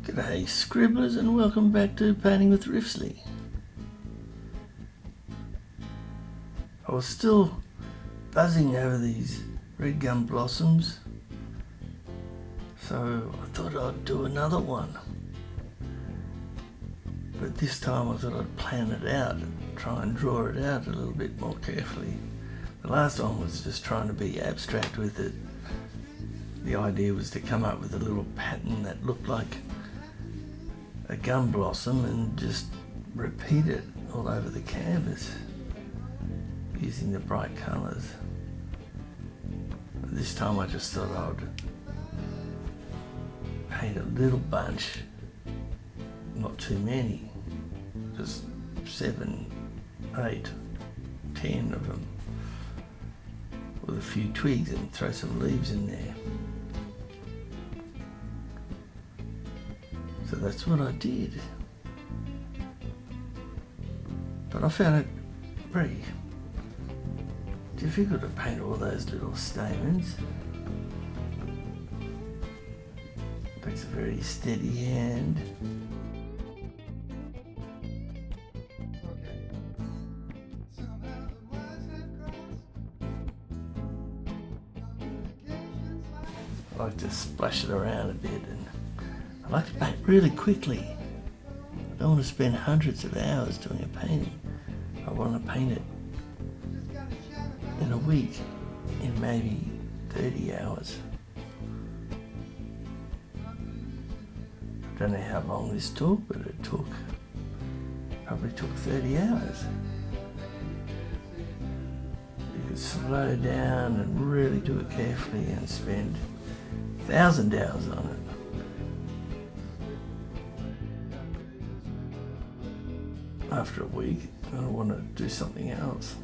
G'day scribblers and welcome back to Painting with Riffsley. I was still buzzing over these red gum blossoms, so I thought I'd do another one. But this time I thought I'd plan it out and try and draw it out a little bit more carefully. The last one was just trying to be abstract with it. The idea was to come up with a little pattern that looked like a gum blossom and just repeat it all over the canvas using the bright colours. This time I just thought I'd paint a little bunch, not too many, just 7, 8, 10 of them, with a few twigs and throw some leaves in there. So that's what I did. But I found it very difficult to paint all those little stamens. It takes a very steady hand. I like to splash it around a bit, and I like to paint really quickly. I don't want to spend hundreds of hours doing a painting. I want to paint it in a week, in maybe 30 hours. I don't know how long this took, but it probably took 30 hours. You could slow down and really do it carefully and spend 1,000 hours on it. After a week, I want to do something else.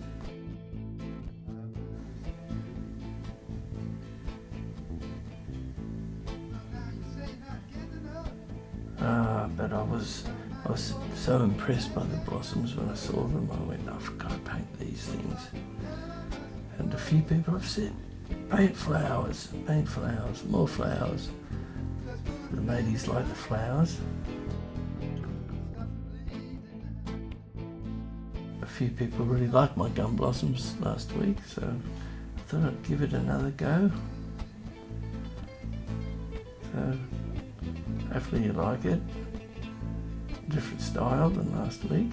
But I was so impressed by the blossoms when I saw them. I went, I've got to paint these things. And a few people have said, paint flowers, more flowers. The ladies like the flowers. A few people really liked my gum blossoms last week, so I thought I'd give it another go. So hopefully you like it. Different style than last week.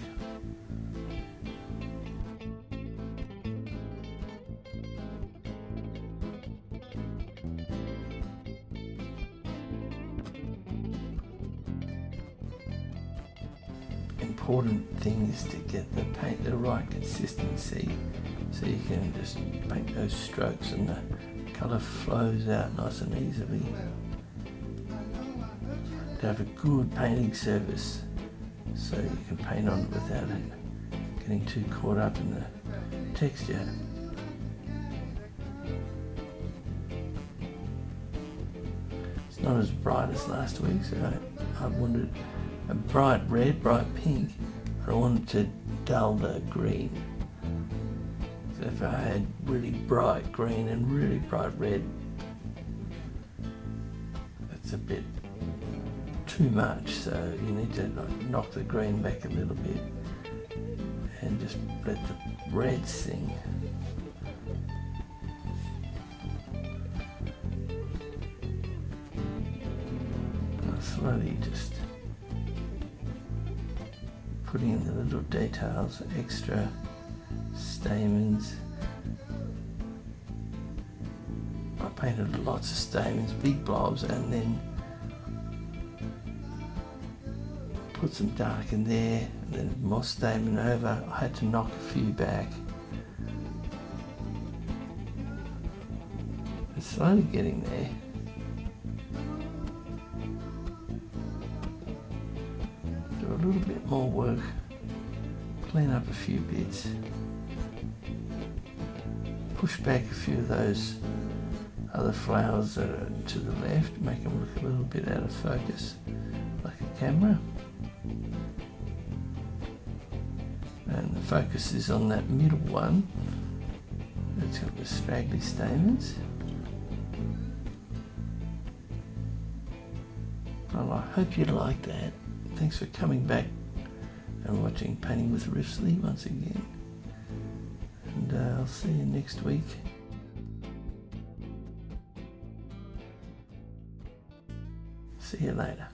Important thing is to get the paint the right consistency, so you can just paint those strokes and the colour flows out nice and easily. To have a good painting surface, so you can paint on it without it getting too caught up in the texture. It's not as bright as last week, so I wanted a bright red, bright pink, but I wanted to dull the green. So if I had really bright green and really bright red, that's a bit too much, so you need to knock the green back a little bit and just let the red sing. And slowly just putting in the little details, extra stamens. I painted lots of stamens, big blobs, and then put some dark in there, and then more stamen over. I had to knock a few back. It's slowly getting there. Do a little bit more work, clean up a few bits, push back a few of those other flowers that are to the left, make them look a little bit out of focus, like a camera. And the focus is on that middle one. It's got the straggly stamens. Well, I hope you like that. Thanks for coming back and watching Painting with Riffsley once again. And I'll see you next week. See you later.